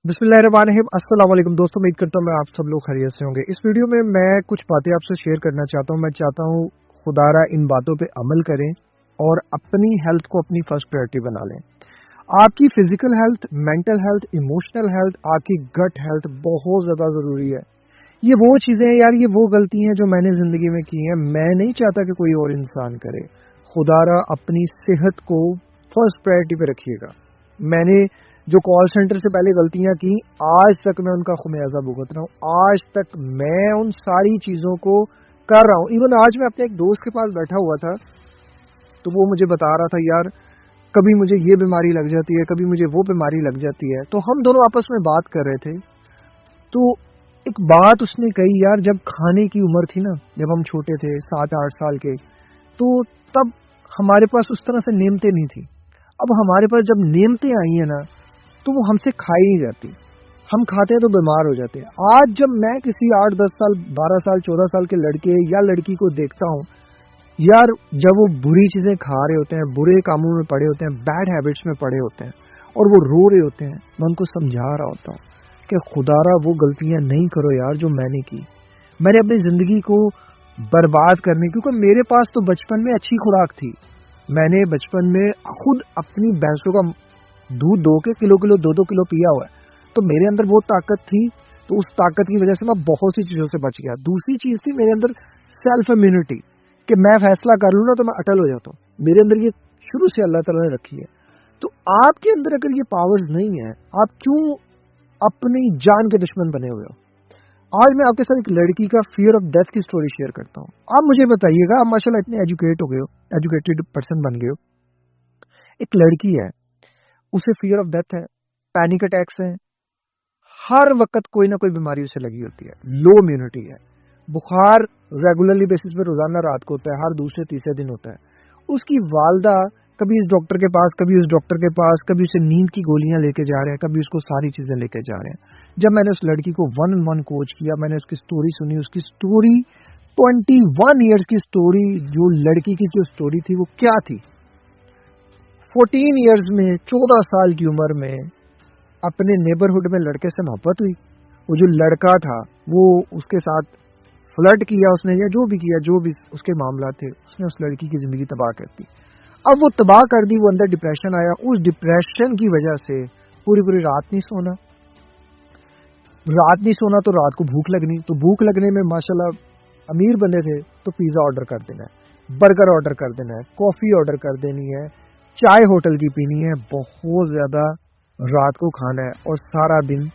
बिस्मिल्लाहिर्रहमानिर्रहीम। अस्सलाम वालेकुम दोस्तों, उम्मीद करता हूँ मैं आप सब लोग खैरियत से होंगे। इस वीडियो में मैं कुछ बातें आपसे शेयर करना चाहता हूँ। मैं चाहता हूँ खुदारा इन बातों पे अमल करें और अपनी हेल्थ को अपनी फर्स्ट प्रायोरिटी बना लें। आपकी physical health, mental health, emotional health, आपकी गट हेल्थ बहुत ज़्यादा ज़रूरी है। ये वो चीज़ें हैं यार, ये वो गलती हैं जो मैंने ज़िंदगी में की हैं। मैं नहीं चाहता कि कोई और इंसान करे। खुदारा अपनी सेहत को फर्स्ट प्रायोरिटी पे रखिएगा। मैंने जो कॉल सेंटर से पहले गलतियां की, आज तक मैं उनका खुमियाजा भुगत रहा हूँ। आज तक मैं उन सारी चीज़ों को कर रहा हूँ। इवन आज मैं अपने एक दोस्त के पास बैठा हुआ था, तो वो मुझे बता रहा था यार कभी मुझे ये बीमारी लग जाती है, कभी मुझे वो बीमारी लग जाती है। तो हम दोनों आपस में बात कर रहे थे, तो एक बात उसने कही यार, जब खाने की उम्र थी ना, जब हम छोटे थे 7-8 साल के, तो तब हमारे पास उस तरह से नेमतें नहीं थी। अब हमारे पास जब नेमतें आई हैं ना, तो वो हमसे खाई नहीं जाती। हम खाते हैं तो बीमार हो जाते हैं। आज जब मैं किसी 8-10 साल, 12 साल, 14 साल के लड़के या लड़की को देखता हूँ यार, जब वो बुरी चीजें खा रहे होते हैं, बुरे कामों में पड़े होते हैं, बैड हैबिट्स में पड़े होते हैं और वो रो रहे होते हैं, मैं उनको समझा रहा होता हूँ कि खुदारा वो गलतियां नहीं करो यार जो मैंने की। मैंने अपनी जिंदगी को बर्बाद करने, क्योंकि मेरे पास तो बचपन में अच्छी खुराक थी। मैंने बचपन में खुद अपनी भैंसों का दूध दो के किलो 2-2 किलो पिया हुआ है, तो मेरे अंदर वो ताकत थी। तो उस ताकत की वजह से मैं बहुत सी चीजों से बच गया। दूसरी चीज थी मेरे अंदर सेल्फ इम्यूनिटी, कि मैं फैसला कर लूँ ना तो मैं अटल हो जाता हूँ। मेरे अंदर ये शुरू से अल्लाह ताला ने रखी है। तो आपके अंदर अगर ये पावर्स नहीं है, आप क्यों अपनी जान के दुश्मन बने हुए हो? आज मैं आपके साथ एक लड़की का फियर ऑफ डेथ की स्टोरी शेयर करता हूँ। आप मुझे बताइएगा, आप माशाल्लाह इतने एजुकेट हो गए हो, एजुकेटेड पर्सन बन गए हो। एक लड़की है, उसे फियर ऑफ डेथ है, पैनिक अटैक्स हैं, हर वक्त कोई ना कोई बीमारी उसे लगी होती है, लो इम्यूनिटी है, बुखार रेगुलरली बेसिस पे रोजाना रात को होता है, हर दूसरे तीसरे दिन होता है। उसकी वालदा कभी इस डॉक्टर के पास, कभी उस डॉक्टर के पास, कभी उसे नींद की गोलियां लेके जा रहे हैं, कभी उसको सारी चीजें लेके जा रहे हैं। जब मैंने उस लड़की को 1-on-1 कोच किया, मैंने उसकी स्टोरी सुनी। उसकी स्टोरी 21 ईयर्स की स्टोरी, जो लड़की की जो स्टोरी थी वो क्या थी। 14 ईयर्स में, 14 साल की उम्र में अपने नेबरहुड में लड़के से मोहब्बत हुई। वो जो लड़का था वो उसके साथ फ्लर्ट किया उसने, या जो भी किया, जो भी उसके मामला थे, उसने उस लड़की की जिंदगी तबाह कर दी। अब वो तबाह कर दी, वो अंदर डिप्रेशन आया। उस डिप्रेशन की वजह से पूरी पूरी रात नहीं सोना, तो रात को भूख लगनी। तो भूख लगने में माशाल्लाह अमीर बंदे थे तो पिज्जा ऑर्डर कर देना है, बर्गर ऑर्डर कर देना है, कॉफी ऑर्डर कर देनी है, चाय होटल की पीनी है, बहुत ज्यादा रात को खाना है और सारा दिन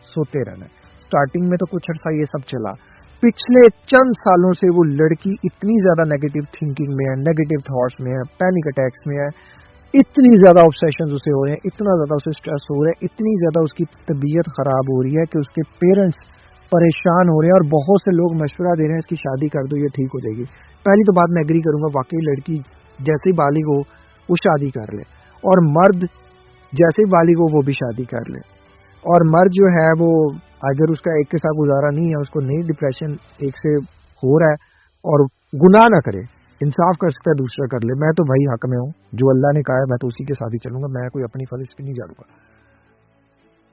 सोते रहना है। स्टार्टिंग में तो कुछ अर्सा ये सब चला। पिछले चंद सालों से वो लड़की इतनी ज्यादा नेगेटिव थिंकिंग में है, नेगेटिव थॉट्स में है, पैनिक अटैक्स में है, इतनी ज्यादा ऑब्सेशंस उसे हो रहे हैं, इतना ज्यादा उसे स्ट्रेस हो रहा है, इतनी ज्यादा उसकी तबीयत खराब हो रही है कि उसके पेरेंट्स परेशान हो रहे हैं और बहुत से लोग मशवरा दे रहे हैं इसकी शादी कर दो, ये ठीक हो जाएगी। पहली तो बात मैं एग्री करूंगा, वाकई लड़की जैसे ही बालिग हो वो शादी कर ले, और मर्द जैसे ही बालिग हो वो भी शादी कर ले। और मर्द जो है वो अगर उसका एक के साथ गुजारा नहीं है, उसको नहीं डिप्रेशन एक से हो रहा है और गुनाह ना करे, इंसाफ कर सकता है दूसरा कर ले। मैं तो भाई हक में हूँ, जो अल्लाह ने कहा है मैं तो उसी के साथ ही चलूंगा, मैं कोई अपनी फलिस पे नहीं जाऊंगा।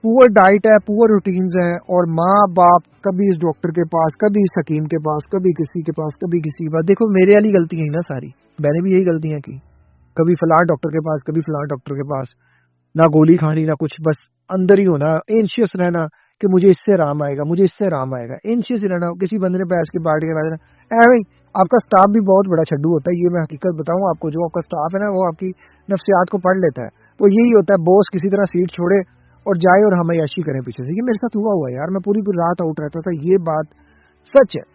पुअर डाइट है, पुअर रूटीन्स है, और माँ बाप कभी इस डॉक्टर के पास, कभी इस हकीम के पास, कभी किसी के पास, कभी किसी के पास। देखो मेरे वाली गलतियां ही ना सारी, मैंने भी यही गलतियां की। कभी फलां डॉक्टर के पास, कभी फलां डॉक्टर के पास, ना गोली खानी ना कुछ, बस अंदर ही होना, एंशियस रहना कि मुझे इससे आराम आएगा, मुझे इससे आराम आएगा, एंशियस रहना। किसी बंदे ने बैठ के पार्टी के बाद आपका स्टाफ भी बहुत बड़ा छड्डू होता है, ये मैं हकीकत बताऊं आपको। जो आपका स्टाफ है ना वो आपकी नफ्सियात को पढ़ लेता है। वो यही होता है, बॉस किसी तरह सीट छोड़े और जाए और हम याशी करें पीछे से। ये मेरे साथ हुआ यार, मैं पूरी पूरी रात आउट रहता था। ये बात सच है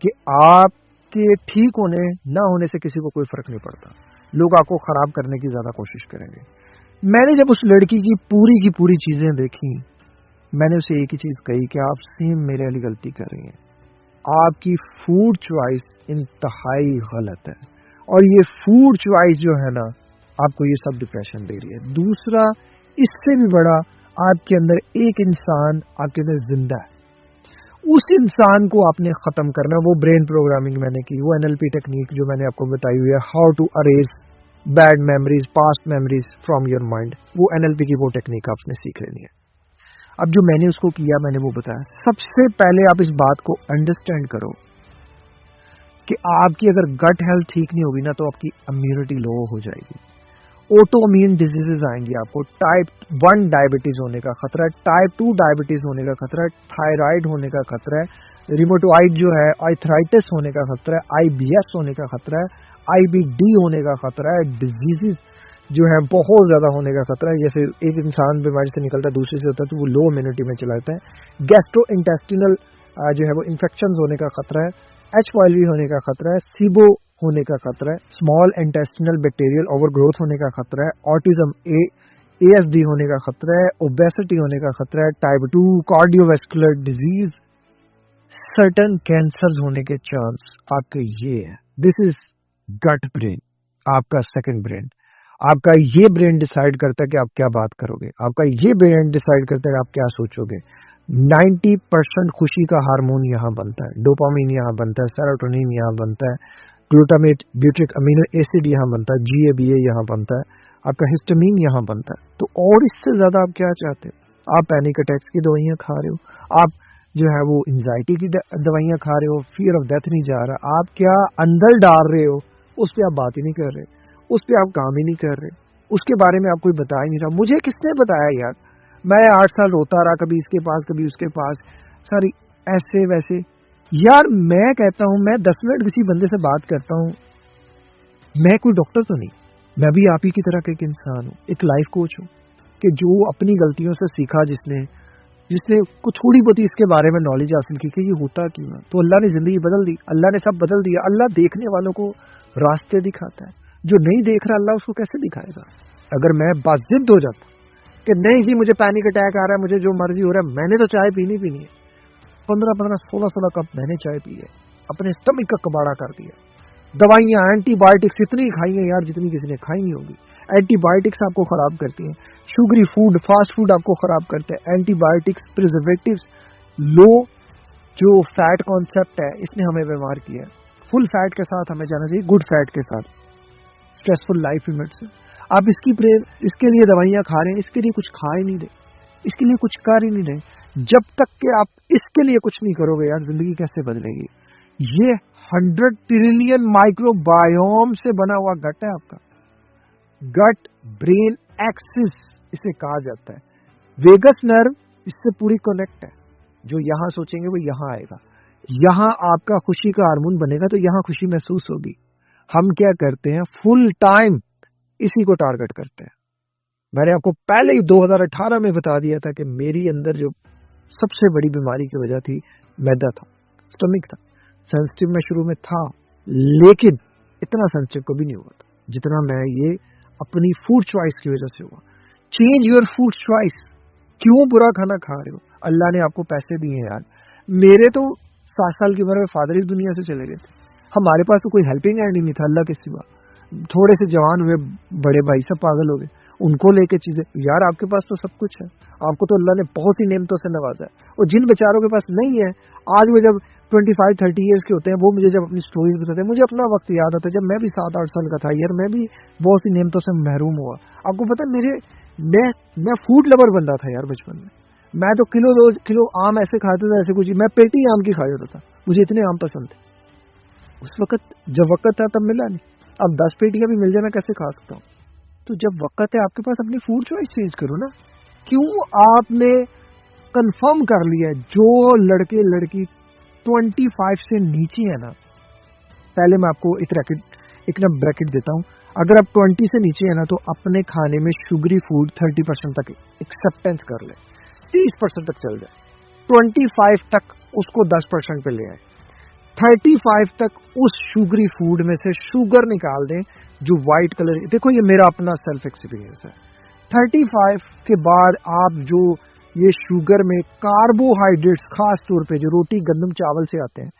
कि आपके ठीक होने ना होने से किसी को कोई फर्क नहीं पड़ता, लोग आपको खराब करने की ज्यादा कोशिश करेंगे। मैंने जब उस लड़की की पूरी चीजें देखी, मैंने उसे एक ही चीज कही कि आप सेम मेरे वाली गलती कर रही हैं। आपकी फूड चॉइस इंतहाई गलत है, और ये फूड चॉइस जो है ना आपको ये सब डिप्रेशन दे रही है। दूसरा, इससे भी बड़ा, आपके अंदर एक इंसान आपके अंदर जिंदा है, उस इंसान को आपने खत्म करना। वो ब्रेन प्रोग्रामिंग मैंने की, वो एनएलपी टेक्निक जो मैंने आपको बताई हुई है, how to erase bad memories, past memories from your mind, वो एनएलपी की वो टेक्निक आपने सीख लेनी है। अब जो मैंने उसको किया, मैंने वो बताया। सबसे पहले आप इस बात को अंडरस्टैंड करो कि आपकी अगर गट हेल्थ ठीक नहीं होगी ना तो आपकी इम्यूनिटी लो हो जाएगी, ऑटो इम्यून डिजीजेज आएंगी आपको। टाइप 1 डायबिटीज होने का खतरा है, टाइप 2 डायबिटीज होने का खतरा है, थायराइड होने का खतरा है, रिमोटोइड जो है आर्थराइटिस होने का खतरा है, IBS होने का खतरा है, IBD होने का खतरा है, डिजीजेज जो है बहुत ज्यादा होने का खतरा है। जैसे एक इंसान बीमारी से निकलता है दूसरे से होता है तो वो लो इम्यूनिटी में चला जाता है। गैस्ट्रो इंटेस्टिनल जो है वो इन्फेक्शन होने का खतरा है, H. pylori होने का खतरा है, SIBO होने का खतरा है, स्मॉल इंटेस्टिनल बैक्टीरियल ओवरग्रोथ होने का खतरा है, ऑटिज्म ASD होने का खतरा है, ओबेसिटी होने का खतरा है, type 2 cardiovascular disease, certain cancer होने के चांस आपके ये है। दिस इज गट ब्रेन, आपका सेकंड ब्रेन। आपका ये ब्रेन डिसाइड करता है कि आप क्या बात करोगे, आपका ये ब्रेन डिसाइड करता है कि आप क्या सोचोगे। 90% खुशी का हार्मोन यहाँ बनता है, डोपामिन यहाँ बनता है, सेरोटोनिन यहाँ बनता है, ग्लूटामेट ब्यूट्रिक अमीनो एसिड यहाँ बनता है, GABA यहाँ बनता है, आपका हिस्टामिन यहाँ बनता है। तो और इससे ज्यादा आप क्या चाहते हो? आप पैनिक अटैक्स की दवाइयाँ खा रहे हो, आप जो है वो एंजाइटी की दवाइयाँ खा रहे हो, फियर ऑफ डेथ नहीं जा रहा, आप क्या अंदर डाल रहे हो उस पर आप बात ही नहीं कर रहे, उस पर आप काम ही नहीं कर रहे, उसके बारे में आप कोई बता ही नहीं रहा। मुझे किसने बताया यार? मैं 8 साल रोता रहा, कभी इसके पास कभी उसके पास, सारी ऐसे वैसे। यार मैं कहता हूं, मैं 10 मिनट किसी बंदे से बात करता हूं, मैं कोई डॉक्टर तो नहीं, मैं भी आप ही की तरह का एक इंसान हूं, एक लाइफ कोच हूं, कि जो अपनी गलतियों से सीखा, जिसने कुछ थोड़ी बहुत इसके बारे में नॉलेज हासिल की कि ये होता क्यों है, तो अल्लाह ने जिंदगी बदल दी, अल्लाह ने सब बदल दिया। अल्लाह देखने वालों को रास्ते दिखाता है, जो नहीं देख रहा अल्लाह उसको कैसे दिखाएगा? अगर मैं बाजिद हो जाता कि नहीं जी मुझे पैनिक अटैक आ रहा है, मुझे जो मर्जी हो रहा है, मैंने तो चाय पीनी है, 15-15, 16-16 कप मैंने चाय पी है, अपने स्टमक का कबाड़ा कर दिया। दवाइयां, एंटीबायोटिक्स इतनी खाई हैं यार जितनी किसी ने खाई नहीं होगी। एंटीबायोटिक्स आपको खराब करती हैं, शुगरी फूड, फास्ट फूड आपको खराब करते हैं, एंटीबायोटिक्स, प्रिजर्वेटिव्स, लो जो फैट कॉन्सेप्ट है इसने हमें बीमार किया है। फुल फैट के साथ हमें जाना चाहिए, गुड फैट के साथ, स्ट्रेसफुल लाइफ लिमिट्स। आप इसके लिए दवाइयां खा रहे हैं, इसके लिए कुछ खा ही नहीं रहे, इसके लिए कुछ कर ही नहीं रहे। जब तक कि आप इसके लिए कुछ नहीं करोगे यार, जिंदगी कैसे बदलेगी? ये 100 ट्रिलियन माइक्रोबायोम से बना हुआ गट है आपका। गट ब्रेन एक्सिस इसे कहा जाता है। वेगस नर्व इससे पूरी कनेक्ट है, जो यहां सोचेंगे वो यहां आएगा, यहां आपका खुशी का हार्मोन बनेगा तो यहां खुशी महसूस होगी। हम क्या करते हैं, फुल टाइम इसी को टारगेट करते हैं। मैंने आपको पहले ही 2018 में बता दिया था कि मेरी अंदर जो सबसे बड़ी बीमारी की वजह थी मैदा था, स्टमक था। सेंसिटिव मैं शुरू में था, लेकिन इतना सेंसिटिव कभी नहीं हुआ था जितना मैं ये अपनी फूड चॉइस की वजह से हुआ। Change your food choice. क्यों बुरा खाना खा रहे हो? अल्लाह ने आपको पैसे दिए यार। मेरे तो 7 साल की उम्र में फादर इस दुनिया से चले गए थे, हमारे पास तो कोई हेल्पिंग हैंड ही नहीं था अल्लाह के सिवा। थोड़े से जवान हुए बड़े भाई सब पागल हो गए, उनको लेके चीजें। यार आपके पास तो सब कुछ है, आपको तो अल्लाह ने बहुत ही नेमतों से नवाजा है, और जिन बेचारों के पास नहीं है, आज वो जब 25-30 ईयर्स के होते हैं, वो मुझे जब अपनी स्टोरीज बताते हैं, मुझे अपना वक्त याद आता है जब मैं भी 7-8 साल का था। यार मैं भी बहुत सी नेमतों से महरूम हुआ। आपको पता है मैं फूड लवर बंदा था यार बचपन में। मैं तो किलो आम ऐसे खाता था, ऐसे कुछ, मैं पेटी आम की खा जाता था, मुझे इतने आम पसंद थे। उस वक्त जब वक्त था तब मिला नहीं, अब 10 पेटियां भी मिल जाए मैं कैसे खा सकता हूँ? तो जब वक्त है आपके पास, अपनी फूड चॉइस चेंज करो ना। क्यों आपने कंफर्म कर लिया है, जो लड़के लड़की 25 से नीचे है ना, पहले मैं आपको एक ब्रैकेट देता हूँ, अगर आप 20 से नीचे है ना तो अपने खाने में शुगरी फूड 30% तक एक्सेप्टेंस कर ले, 30% तक चल जाए, 25 तक उसको 10% पे ले आए, 35 तक उस शुगरी फूड में से शुगर निकाल दें जो व्हाइट कलर। देखो ये मेरा अपना सेल्फ एक्सपीरियंस है। 35 के बाद आप जो ये शुगर में कार्बोहाइड्रेट्स, खास तौर पे जो रोटी गंदम चावल से आते हैं,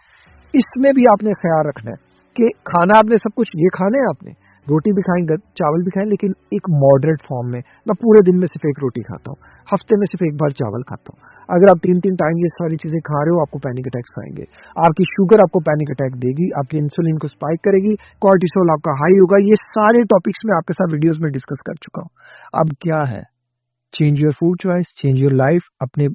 इसमें भी आपने ख्याल रखना है कि खाना आपने सब कुछ ये खाने हैं, आपने रोटी भी खाएं, चावल भी खाएं, लेकिन एक मॉडरेट फॉर्म में। मैं पूरे दिन में सिर्फ एक रोटी खाता हूँ, हफ्ते में सिर्फ एक बार चावल खाता हूँ। अगर आप 3 टाइम ये सारी चीजें खा रहे हो, आपको पैनिक अटैक्स आएंगे, आपकी शुगर आपको पैनिक अटैक देगी, आपकी इंसुलिन को स्पाइक करेगी, कॉर्टिसोल आपका हाई होगा। ये सारे टॉपिक्स में आपके साथ वीडियोस में डिस्कस कर चुका हूँ। अब क्या है, change your food choice, change your life, अपने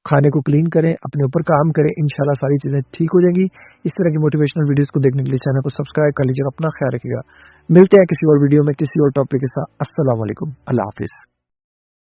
खाने को क्लीन करें, अपने ऊपर काम करें, इंशाल्लाह सारी चीज़ें ठीक हो जाएंगी। इस तरह की मोटिवेशनल वीडियोस को देखने के लिए चैनल को सब्सक्राइब कर लीजिएगा। अपना ख्याल रखिएगा। मिलते हैं किसी और वीडियो में किसी और टॉपिक के साथ। अस्सलाम वालेकुम, अल्लाह हाफिज़।